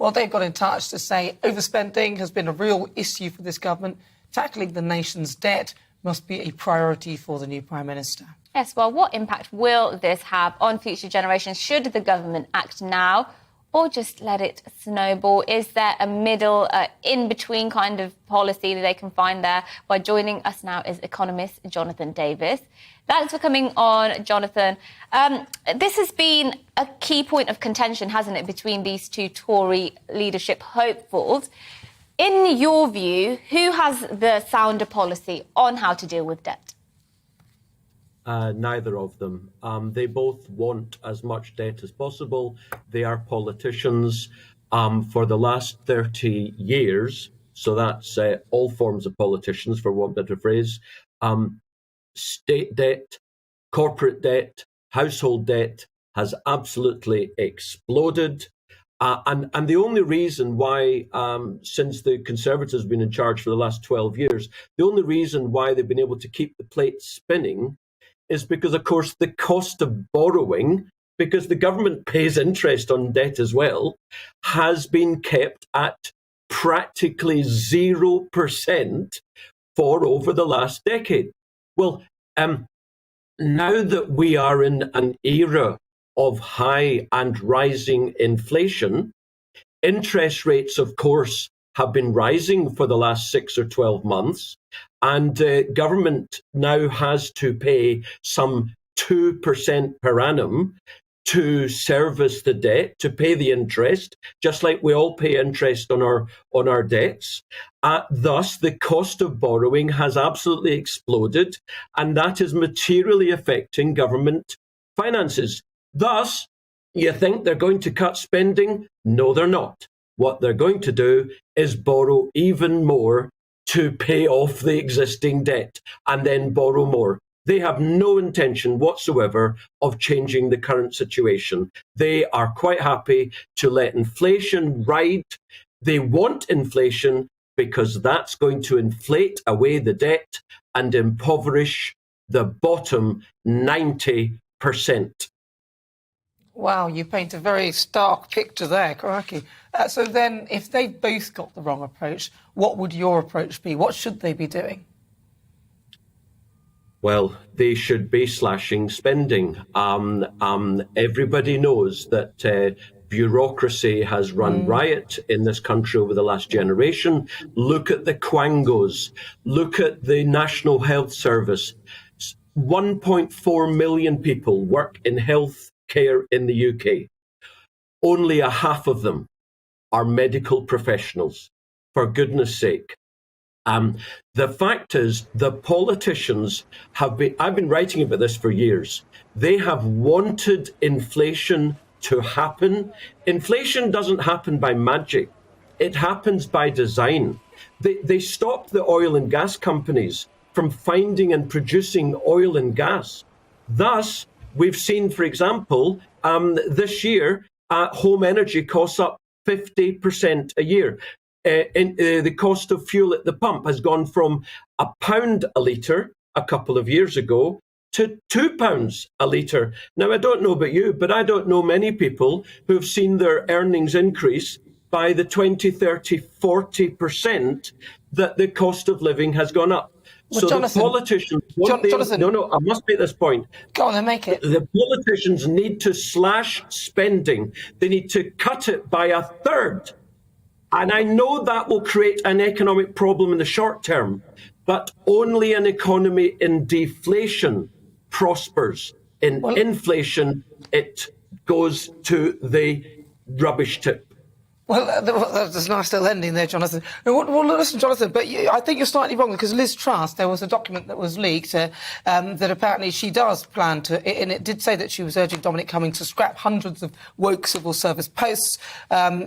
Well, they've got in touch to say overspending has been a real issue for this government. Tackling the nation's debt must be a priority for the new Prime Minister. Yes, well, what impact will this have on future generations? Should the government act now or just let it snowball? Is there a middle, in-between kind of policy that they can find there? Well, joining us now is economist Jonathan Davis. Thanks for coming on, Jonathan. This has been a key point of contention, hasn't it, between these two Tory leadership hopefuls. In your view, who has the sounder policy on how to deal with debt? Neither of them. They both want as much debt as possible. They are politicians for the last 30 years. So that's all forms of politicians, for want of a better phrase. State debt, corporate debt, household debt has absolutely exploded. And the only reason why, since the Conservatives have been in charge for the last 12 years, the only reason why they've been able to keep the plate spinning is because, of course, the cost of borrowing, because the government pays interest on debt as well, has been kept at practically 0% for over the last decade. Well, now that we are in an era of high and rising inflation, interest rates, of course, have been rising for the last 6 or 12 months, and government now has to pay some 2% per annum to service the debt, to pay the interest, just like we all pay interest on our debts. Thus, the cost of borrowing has absolutely exploded, and that is materially affecting government finances. Thus, you think they're going to cut spending? No, they're not. What they're going to do is borrow even more to pay off the existing debt and then borrow more. They have no intention whatsoever of changing the current situation. They are quite happy to let inflation ride. They want inflation because that's going to inflate away the debt and impoverish the bottom 90%. Wow, you paint a very stark picture there, crikey. So then, if they both got the wrong approach, what would your approach be? What should they be doing? Well, they should be slashing spending. Everybody knows that bureaucracy has run riot in this country over the last generation. Look at the quangos. Look at the National Health Service. 1.4 million people work in health care in the UK. Only a half of them are medical professionals, for goodness sake. The fact is, the politicians have been, I've been writing about this for years, they have wanted inflation to happen. Inflation doesn't happen by magic. It happens by design. They stopped the oil and gas companies from finding and producing oil and gas. Thus, we've seen, for example, this year, home energy costs up 50% a year. The cost of fuel at the pump has gone from £1 a litre a couple of years ago to £2 a litre. Now, I don't know about you, but I don't know many people who have seen their earnings increase by the 20, 30, 40% that the cost of living has gone up. Well, so Jonathan, the politicians... Jonathan, no, I must make this point. Go on then, make it. The politicians need to slash spending. They need to cut it by a third. And I know that will create an economic problem in the short term, but only an economy in deflation prospers. In inflation, it goes to the rubbish tip. Well, there's a nice little ending there, Jonathan. Well, listen, Jonathan, but I think you're slightly wrong, because Liz Truss, there was a document that was leaked that apparently she does plan to, and it did say that she was urging Dominic Cumming to scrap hundreds of woke civil service posts.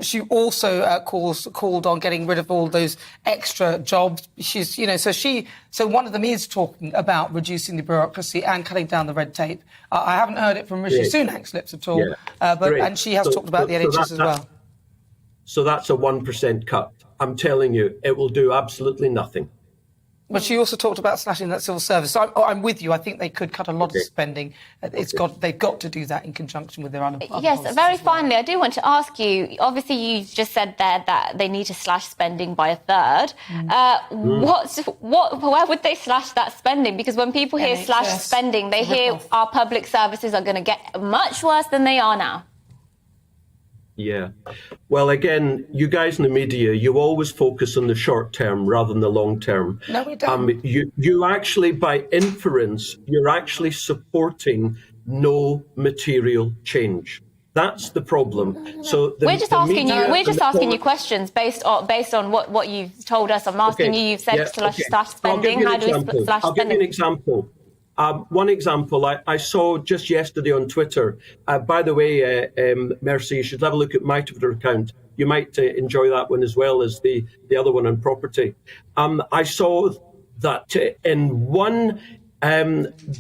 She also called on getting rid of all those extra jobs. She's, so one of them is talking about reducing the bureaucracy and cutting down the red tape. I haven't heard it from Rishi Sunak's lips at all, and she has talked about the NHS as well. So that's a 1% cut. I'm telling you, it will do absolutely nothing. But she also talked about slashing that civil service. So I'm with you. I think they could cut a lot of spending. They've got to do that in conjunction with their other Yes, policies very as well. finally, I do want to ask you, obviously you just said there that they need to slash spending by a third. Where would they slash that spending? Because when people hear NHS, slash spending, they hear our public services are going to get much worse than they are now. Yeah. Well, again, you guys in the media, you always focus on the short term rather than the long term. No, we don't. You actually, by inference, you're actually supporting no material change. That's the problem. So We're just asking you questions based on what you've told us. I'm asking you. You've said slash spending. How do we slash spending? I'll give you an example. One example I saw just yesterday on Twitter. By the way, Mercy, you should have a look at my Twitter account. You might enjoy that one as well as the other one on property. I saw that in one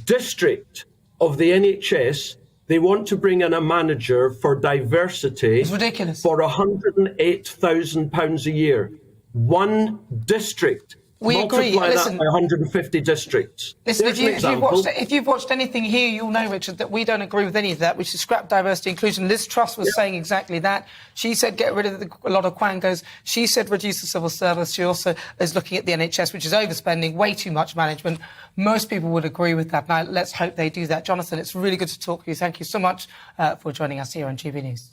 district of the NHS, they want to bring in a manager for diversity. It's ridiculous. For £108,000 a year. One district. We agree. Multiply Listen, that by 150 districts. Listen, if you've watched anything here, you'll know, Richard, that we don't agree with any of that. We should scrap diversity inclusion. Liz Truss was saying exactly that. She said get rid of a lot of quangos. She said reduce the civil service. She also is looking at the NHS, which is overspending, way too much management. Most people would agree with that. Now, let's hope they do that. Jonathan, it's really good to talk to you. Thank you so much for joining us here on GB News.